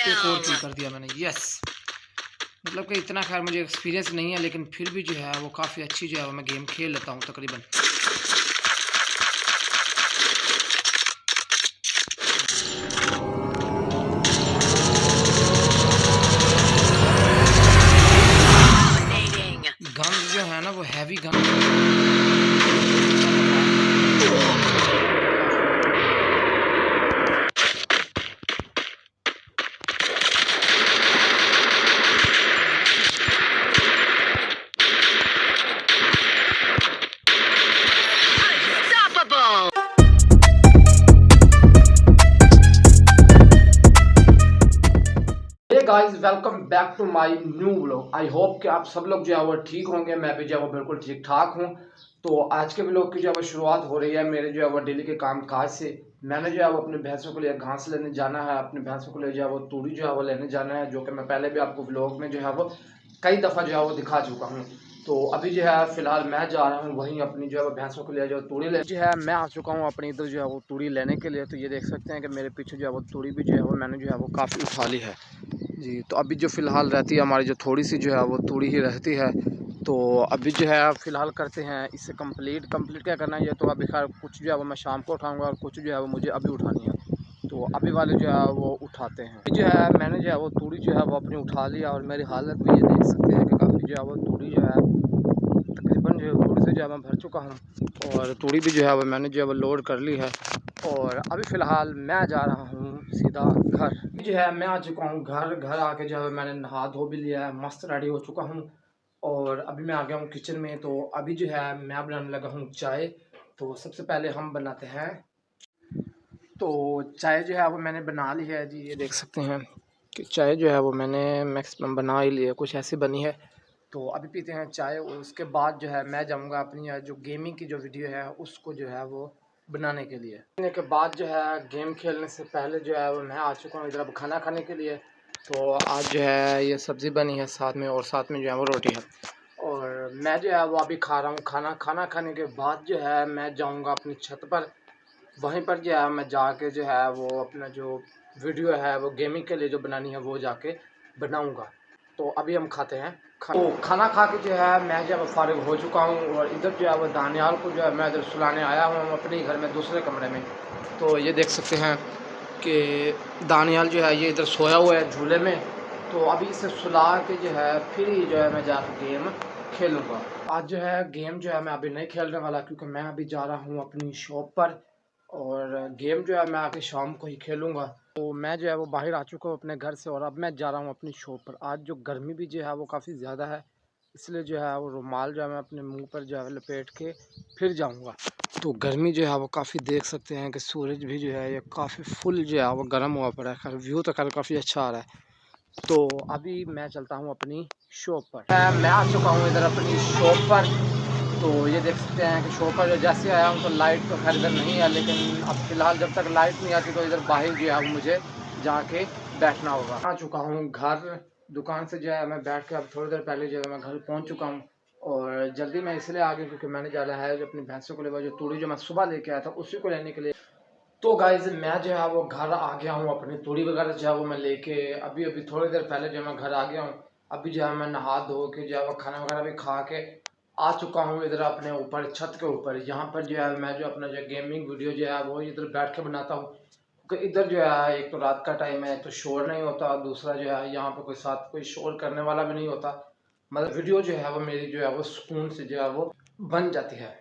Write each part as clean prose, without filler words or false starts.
एक और किल कर दिया मैंने। यस, मतलब कि इतना खैर मुझे एक्सपीरियंस नहीं है, लेकिन फिर भी जो है वो काफ़ी अच्छी जो है वो मैं गेम खेल लेता हूँ तकरीबन। गन जो है ना वो heavy gun guys, welcome back to my new vlog. I hope कि आप सब लोग जो है वो ठीक होंगे। मैं भी जो है वो बिल्कुल ठीक ठाक हूँ। तो आज के व्लॉग की जो है वो शुरुआत हो रही है मेरे जो है वो डेली के काम काज से। मैंने जो है वो अपने भैंसों के लिए घास लेने जाना है, अपने भैंसों के लिए जो है वो तूड़ी जो है वो लेने जाना है, जो कि मैं पहले भी आपको व्लॉग में जो है वो कई दफ़ा जो है वो दिखा चुका हूँ। तो अभी जो है फिलहाल मैं जा रहा हूँ वहीं अपनी जो है वो भैंसों के लिए जो तूड़ी ले जो है मैं आ चुका हूँ अपनी इधर जो है वो तूड़ी लेने के लिए। तो ये देख सकते हैं कि मेरे पीछे जो है वो तूड़ी भी जो है वो मैंने जो है वो काफ़ी उठा ली है जी। तो अभी जो फ़िलहाल रहती है हमारी जो थोड़ी सी जो है वो तूड़ी ही रहती है। तो अभी जो है फ़िलहाल करते हैं इसे कंप्लीट क्या करना है ये तो अभी खैर कुछ जो है वो मैं शाम को उठाऊंगा और कुछ जो है वो मुझे अभी उठानी है। तो अभी वाले जो है वो उठाते हैं। जो है मैंने जो है वो तूड़ी जो है वो अपनी उठा लिया और मेरी हालत भी ये देख सकते हैं कि काफ़ी जो है वो तूड़ी जो है तकरीबन जो है तूड़ी से जो है मैं भर चुका हूँ और तूड़ी भी जो है वो मैंने जो है वो लोड कर ली है। और अभी फ़िलहाल मैं जा रहा हूँ सीधा घर। जो है मैं आ चुका हूँ घर आके जो है मैंने नहा धो भी लिया है, मस्त रेडी हो चुका हूँ और अभी मैं आ गया हूँ किचन में। तो अभी जो है मैं बनाने लगा हूँ चाय। तो सबसे पहले हम बनाते हैं। तो चाय जो है वो मैंने बना ली है जी। ये देख सकते हैं कि चाय जो है वो मैंने मैक्सिमम बना ही ली है, कुछ ऐसी बनी है। तो अभी पीते हैं चाय और उसके बाद जो है मैं जाऊंगा अपनी जो गेमिंग की जो वीडियो है उसको जो है वो बनाने के लिए। खाने के बाद जो है गेम खेलने से पहले जो है वो मैं आ चुका हूँ इधर अब खाना खाने के लिए। तो आज जो है ये सब्ज़ी बनी है साथ में और साथ में जो है वो रोटी है और मैं जो है वो अभी खा रहा हूँ खाना खाने के बाद जो है मैं जाऊँगा अपनी छत पर। वहीं पर जो है मैं जाके जो है वो अपना जो वीडियो है वो गेमिंग के लिए जो बनानी है वो जाके बनाऊँगा। तो अभी हम खाते हैं। तो खाना खा के जो है मैं जब फारिग हो चुका हूँ और इधर जो है वो दानियाल को जो है मैं इधर सुलाने आया हूँ अपने घर में दूसरे कमरे में। तो ये देख सकते हैं कि दानियाल जो है ये इधर सोया हुआ है झूले में। तो अभी इसे सुला के जो है फिर ही जो है मैं जाकर गेम खेलूँगा। आज जो है गेम जो है मैं अभी नहीं खेलने वाला क्योंकि मैं अभी जा रहा हूँ अपनी शॉप पर और गेम जो है मैं आके शाम को ही खेलूँगा। तो मैं जो है वो बाहर आ चुका हूँ अपने घर से और अब मैं जा रहा हूँ अपनी शॉप पर। आज जो गर्मी भी जो है वो काफ़ी ज़्यादा है, इसलिए जो है वो रुमाल जो है मैं अपने मुंह पर जो है लपेट के फिर जाऊँगा। तो गर्मी जो है वो काफ़ी देख सकते हैं कि सूरज भी जो है ये काफ़ी फुल जो है वो गर्म हुआ पड़ा है। व्यू तो कल काफ़ी अच्छा आ रहा है। तो अभी मैं चलता हूँ अपनी शॉप पर। मैं आ चुका हूँ इधर अपनी शॉप पर। तो ये देख सकते हैं कि शॉप पर जो जैसे आया हूँ तो लाइट तो खैर इधर नहीं है, लेकिन अब फ़िलहाल जब तक लाइट नहीं आती तो इधर बाहर जो है मुझे जाके बैठना होगा। आ चुका हूँ घर, दुकान से जो है मैं बैठ के अब थोड़ी देर पहले जो है मैं घर पहुँच चुका हूँ और जल्दी मैं इसलिए आ गया क्योंकि मैंने जाना है जो अपनी भैंसों को लेकर जो तूड़ी जो मैं सुबह लेके आया था उसी को लेने के लिए। तो गाइज मैं जो है वो घर आ गया हूँ अपनी तूड़ी वगैरह जो है वो मैं लेके अभी थोड़ी देर पहले जो मैं घर आ गया हूँ। अभी जो है मैं नहा धो के जो है वो खाना वगैरह भी खा के आ चुका हूँ इधर अपने ऊपर छत के ऊपर। यहाँ पर जो है मैं जो अपना जो गेमिंग वीडियो जो है वो इधर बैठ के बनाता हूँ क्योंकि इधर जो है एक तो रात का टाइम है, तो शोर नहीं होता, दूसरा जो है यहाँ पर कोई साथ कोई शोर करने वाला भी नहीं होता। मतलब वीडियो जो है वो मेरी जो है वो सुकून से जो है वो बन जाती है।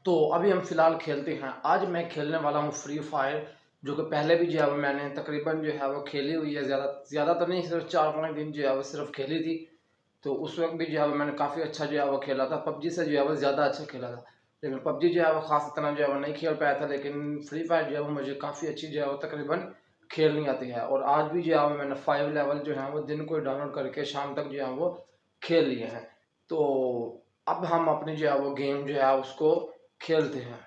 तो अभी हम फ़िलहाल खेलते हैं। आज मैं खेलने वाला हूँ फ्री फायर, जो कि पहले भी जो है वो मैंने तकरीबन जो है वो खेली हुई है। ज़्यादा तो नहीं, सिर्फ 4-5 दिन जो है वो सिर्फ खेली थी। तो उस वक्त भी जो है वो मैंने काफ़ी अच्छा जो है वो खेला था, पबजी से जो है वो ज़्यादा अच्छा खेला था। लेकिन पबजी जो है वो ख़ास इतना जो है वो नहीं खेल पाया था, लेकिन फ्री फायर जो है वो मुझे काफ़ी अच्छी जो है वो तकरीबन खेलनी आती है। और आज भी जो है वो मैंने 5 लेवल जो है वो दिन को डाउनलोड करके शाम तक जो है वो खेल लिए हैं। तो अब हम अपनी जो है वो गेम जो है उसको खेलते हैं।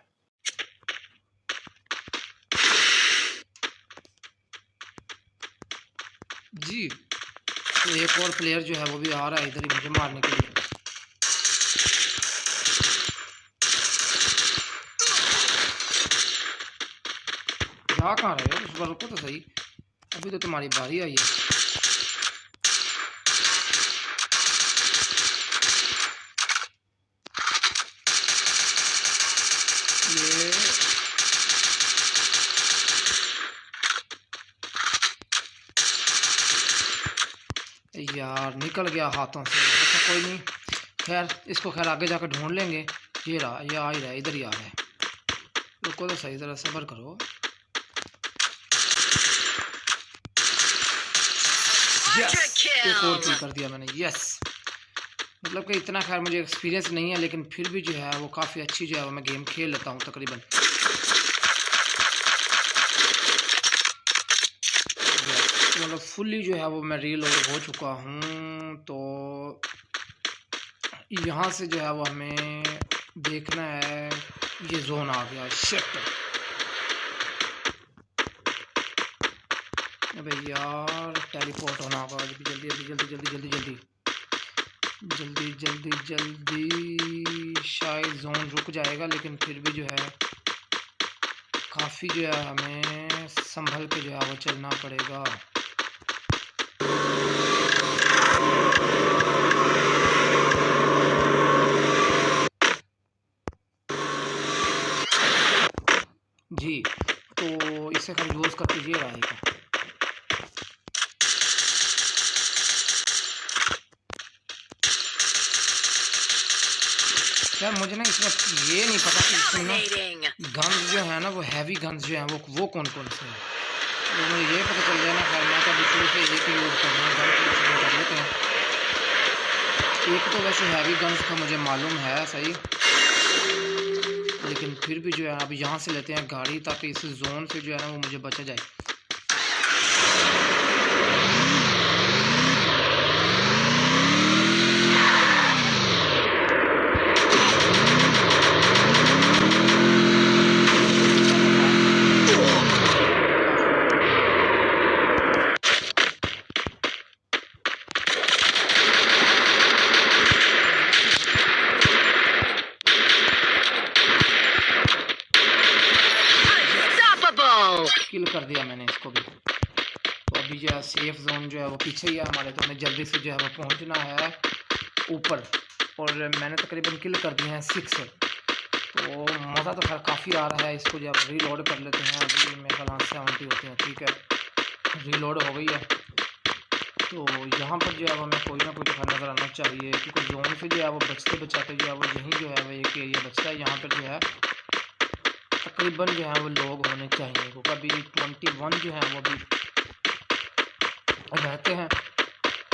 जी, तो एक और प्लेयर जो है वो भी आ रहा है इधर ही मुझे मारने के लिए। जा कहाँ रहे हो, उस पर रुको तो सही। अभी तो तुम्हारी बारी आई है। ये यार निकल गया हाथों से। अच्छा कोई नहीं, खैर इसको खैर आगे जाकर ढूंढ लेंगे। ये रहा, ये आ ही रहा है, इधर ही आ रहा है। रुको तो सही, ज़रा सब्र करो। यस, एक और किल कर दिया मैंने। यस, मतलब कि इतना खैर मुझे एक्सपीरियंस नहीं है, लेकिन फिर भी जो है वो काफ़ी अच्छी जो है वो मैं गेम खेल लेता हूँ तकरीबन। मतलब फुल्ली जो है वो मैं रीलोड हो चुका हूँ। तो यहाँ से जो है वो हमें देखना है। ये जोन आ गया, शिट। अबे यार टेलीपोर्ट होना होगा। जल्दी जल्दी जल्दी जल्दी जल्दी जल्दी जल्दी जल्दी जल्दी जल्दी। शायद जोन रुक जाएगा, लेकिन फिर भी जो है काफ़ी जो है हमें संभल के जो है वो चलना पड़ेगा। जी, तो इसे हम यूज़ कर कीजिएगा। यार मुझे ना इसमें ये नहीं पता कि इसमें ना गन्स जो है ना वो हैवी गन्स जो हैं वो कौन कौन से हैं। तो मुझे ये पता चल गया ना, खैर मैं तो अभी शुरू से एक ही यूज़ कर रहा हूँ। गन कर लेते हैं। एक तो वैसे हैवी गन्स का मुझे मालूम है सही, लेकिन फिर भी जो है अभी यहाँ से लेते हैं गाड़ी, ताकि इस जोन से जो है ना वो मुझे बचा जाए। किल कर दिया मैंने इसको भी। तो अभी जो है सेफ जोन जो है वो पीछे ही है हमारे, तो हमें जल्दी से जो है वो पहुंचना है ऊपर। और मैंने तकरीबन किल कर दिए हैं 6। तो मज़ा तो खैर काफ़ी आ रहा है। इसको जो है रीलोड कर लेते हैं। अभी मेरे ख्याल 70 होते हैं। ठीक है, रीलोड हो गई है। तो यहाँ पर जो है वो हमें कोई ना कोई तो नज़र आना चाहिए, क्योंकि जोन से जो है वो बचते बचाते जो है वो यहीं जो है वो एक एरिया बचता है। यहाँ पर जो है तकरीबन जो है वो लोग होने चाहिए, क्योंकि अभी 21 जो है वो अभी रहते हैं।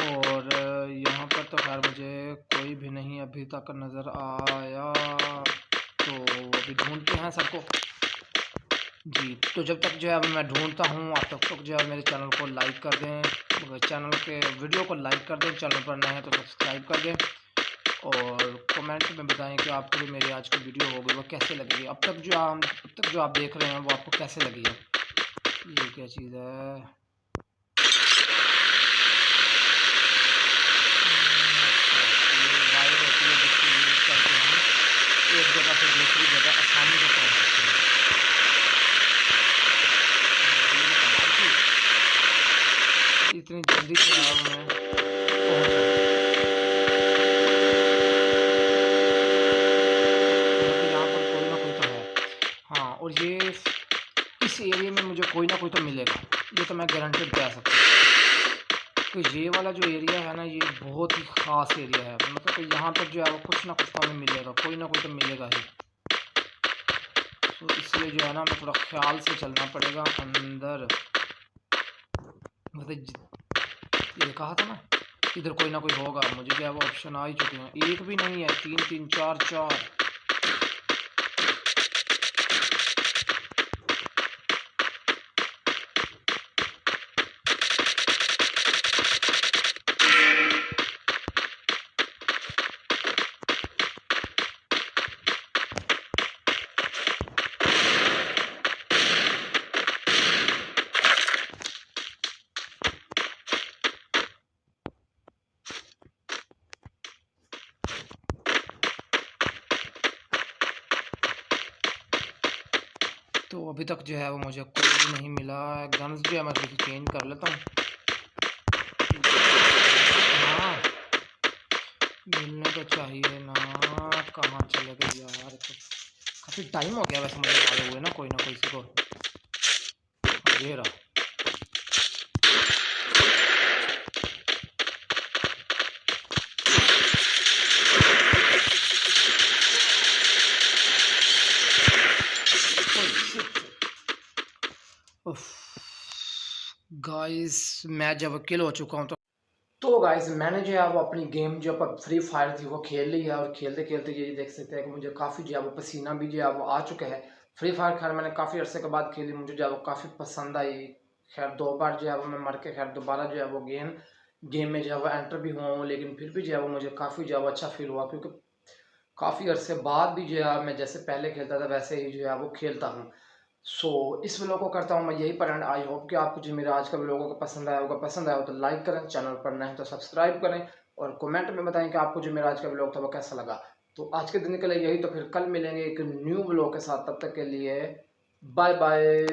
और यहाँ पर तो खैर मुझे कोई भी नहीं अभी तक नज़र आया। तो अभी ढूंढते हैं सबको। जी, तो जब तक जो है मैं ढूंढता हूँ, आप तब तक जो है मेरे चैनल को लाइक कर दें। चैनल के वीडियो को लाइक कर दें। चैनल पर नए हैं तो सब्सक्राइब कर दें। और कमेंट में बताएं कि आपको जो मेरी आज की वीडियो होगी वो कैसे लगेगी। अब तक जो आप देख रहे हैं वो आपको कैसे लगी है। ये क्या चीज़ है? एक जगह से दूसरी जगह आसानी से पहुंच सकते हैं। इतनी जल्दी से मैं पहुंच यहाँ पर कोई ना कोई तो है। हाँ, और ये इस एरिया में मुझे कोई ना कोई तो मिलेगा, ये तो मैं गारंटेड कह सकता हूँ। तो ये वाला जो एरिया है ना, ये बहुत ही ख़ास एरिया है। मतलब कि यहाँ पर जो है वो कुछ ना कुछ तो हमें मिलेगा, कोई ना कोई तो मिलेगा ही। तो इसलिए जो है ना हमें थोड़ा ख्याल से चलना पड़ेगा अंदर। मतलब ये कहा था ना इधर कोई ना कोई होगा, मुझे जो है वो ऑप्शन आ ही चुके हैं। एक भी नहीं है, 3 3 4 4। अभी तक जो है वो मुझे कोई भी नहीं मिला। गन्स जो है मैं थोड़ी चेंज कर लेता हूँ। हाँ मिलने तो चाहिए ना, कहाँ चले गए यार। तो काफ़ी टाइम हो गया वैसे मुझे मारे हुए ना कोई किसी को। ये रहा। गाइस मैं जब किल हो चुका हूँ तो गाइस मैंने जो है वो अपनी गेम जो फ्री फायर थी वो खेल ली है, और खेलते खेलते ये देख सकते हैं कि मुझे काफ़ी जो है वो पसीना भी जो है वो आ चुका है। फ्री फायर खैर मैंने काफ़ी अरसे के बाद खेली, मुझे जो है वो काफ़ी पसंद आई। खैर 2 बार जो है वो मैं मर के खैर दोबारा जो है वो गेम में जो है वो एंटर भी हुआ हूँ, लेकिन फिर भी जो है वो मुझे काफ़ी जो है वो अच्छा फील हुआ, क्योंकि काफ़ी अरसे बाद भी जो है मैं जैसे पहले खेलता था वैसे ही जो है वो खेलता हूँ। इस व्लॉग को करता हूँ मैं यही पर एंड। आई होप कि आपको जो मेरा आज का व्लॉग को पसंद आया हो तो लाइक करें, चैनल पर नए हैं तो सब्सक्राइब करें, और कमेंट में बताएं कि आपको जो मेरा आज का व्लॉग था वो कैसा लगा। तो आज के दिन के लिए यही, तो फिर कल मिलेंगे एक न्यू व्लॉग के साथ, तब तक के लिए बाय बाय।